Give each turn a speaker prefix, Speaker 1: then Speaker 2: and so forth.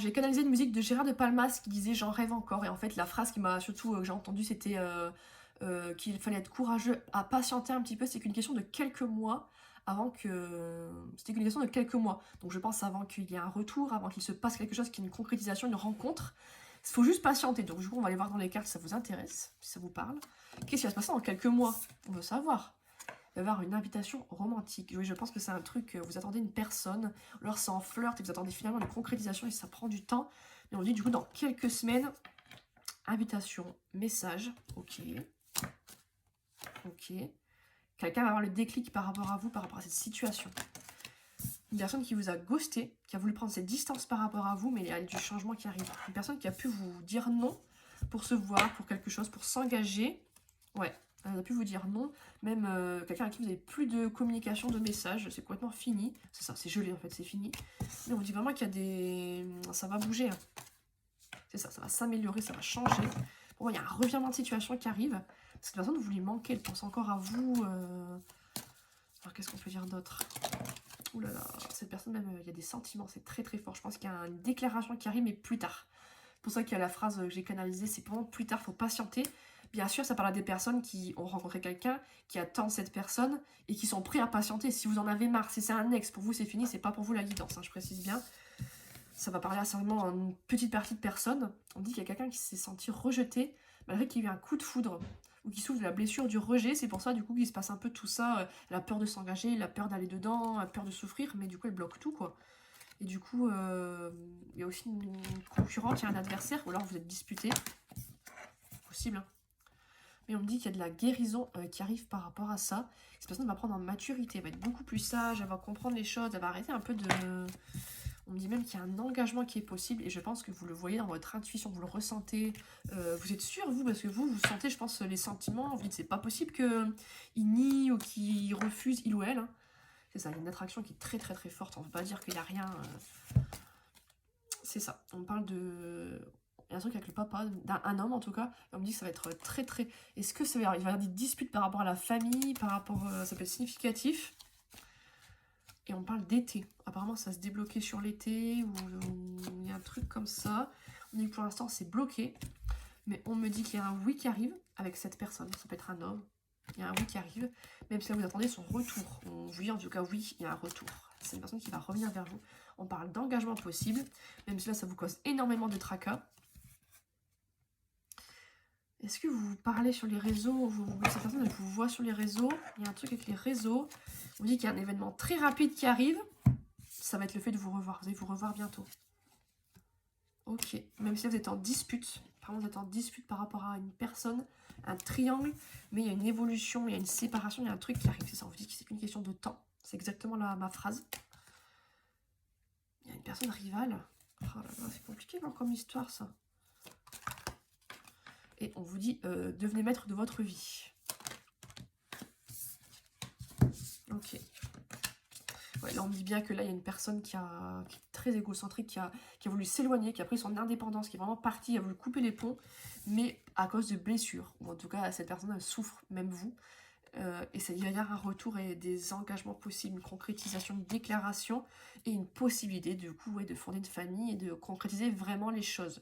Speaker 1: j'ai canalisé une musique de Gérard de Palmas qui disait j'en rêve encore. Et en fait, la phrase qui m'a surtout que j'ai entendue, c'était qu'il fallait être courageux à patienter un petit peu. C'est qu'une question de quelques mois avant que. C'était qu'une question de quelques mois. Donc je pense avant qu'il y ait un retour, avant qu'il se passe quelque chose, qu'il y ait une concrétisation, une rencontre. Il faut juste patienter. Donc du coup, on va aller voir dans les cartes si ça vous intéresse, si ça vous parle. Qu'est-ce qui va se passer dans quelques mois? On veut savoir. Il va y avoir une invitation romantique. Oui, je pense que c'est un truc, vous attendez une personne, alors c'est en flirt et vous attendez finalement une concrétisation et ça prend du temps. Mais on dit du coup dans quelques semaines, invitation, message, ok. Ok. Quelqu'un va avoir le déclic par rapport à vous, par rapport à cette situation. Une personne qui vous a ghosté, qui a voulu prendre cette distance par rapport à vous, mais il y a du changement qui arrive. Une personne qui a pu vous dire non pour se voir, pour quelque chose, pour s'engager. Ouais, elle a pu vous dire non. Même quelqu'un avec qui vous n'avez plus de communication, de messages, c'est complètement fini. C'est ça, c'est gelé en fait, c'est fini. Mais on dit vraiment qu'il y a des... Ça va bouger. Hein. C'est ça, ça va s'améliorer, ça va changer. Pour moi, il y a un revirement de situation qui arrive. Cette personne, vous lui manquez, elle pense encore à vous. Alors, qu'est-ce qu'on peut dire d'autre? Ouh là là, cette personne, même, il y a des sentiments, c'est très très fort. Je pense qu'il y a une déclaration qui arrive, mais plus tard. C'est pour ça qu'il y a la phrase que j'ai canalisée, c'est vraiment plus tard, il faut patienter. Bien sûr, ça parle à des personnes qui ont rencontré quelqu'un, qui attendent cette personne et qui sont prêts à patienter. Si vous en avez marre, si c'est un ex, pour vous c'est fini, c'est pas pour vous la guidance, hein, je précise bien. Ça va parler à seulement une petite partie de personnes. On dit qu'il y a quelqu'un qui s'est senti rejeté, malgré qu'il y a eu un coup de foudre, ou qui souffre de la blessure du rejet. C'est pour ça, du coup, qu'il se passe un peu tout ça. La peur de s'engager, la peur d'aller dedans, la peur de souffrir, mais du coup, elle bloque tout, quoi. Et du coup, il y a aussi une concurrente, il y a un adversaire, ou alors vous êtes disputé. Possible, hein. Mais on me dit qu'il y a de la guérison qui arrive par rapport à ça. Cette personne va prendre en maturité, elle va être beaucoup plus sage, elle va comprendre les choses, elle va arrêter un peu de... On me dit même qu'il y a un engagement qui est possible, et je pense que vous le voyez dans votre intuition, vous le ressentez. Vous êtes sûr, vous, parce que vous sentez, je pense, les sentiments. Vous dites, c'est pas possible qu'il nie ou qu'il refuse, il ou elle. Hein. C'est ça, il y a une attraction qui est très très très forte. On ne veut pas dire qu'il n'y a rien... C'est ça, on parle de... Il y a un truc avec le papa, d'un homme en tout cas, et on me dit que ça va être très très... Est-ce que ça va y avoir des disputes par rapport à la famille, par rapport... ça peut être significatif. Et on parle d'été. Apparemment, ça se débloquer sur l'été, ou il y a un truc comme ça. On dit que pour l'instant, c'est bloqué. Mais on me dit qu'il y a un oui qui arrive avec cette personne. Ça peut être un homme. Il y a un oui qui arrive. Même si là, vous attendez son retour. On vous dit en tout cas, oui, il y a un retour. C'est une personne qui va revenir vers vous. On parle d'engagement possible. Même si là, ça vous cause énormément de tracas. Est-ce que vous parlez sur les réseaux? Cette personne, elle vous voit sur les réseaux. Il y a un truc avec les réseaux. On dit qu'il y a un événement très rapide qui arrive. Ça va être le fait de vous revoir. Vous allez vous revoir bientôt. Ok. Même si là, vous êtes en dispute. Par exemple, vous êtes en dispute par rapport à une personne, un triangle. Mais il y a une évolution, il y a une séparation, il y a un truc qui arrive. C'est ça, on vous dit que c'est qu'une question de temps. C'est exactement ma phrase. Il y a une personne rivale. Oh là là, c'est compliqué non, comme histoire, ça. Et on vous dit, devenez maître de votre vie. Ok. Ouais, là, on me dit bien que là, il y a une personne qui est très égocentrique, qui a voulu s'éloigner, qui a pris son indépendance, qui est vraiment partie, qui a voulu couper les ponts, mais à cause de blessures. Ou en tout cas, cette personne, elle souffre, même vous. Et ça, il va y avoir un retour et des engagements possibles, une concrétisation, une déclaration et une possibilité, du coup, ouais, de fonder une famille et de concrétiser vraiment les choses.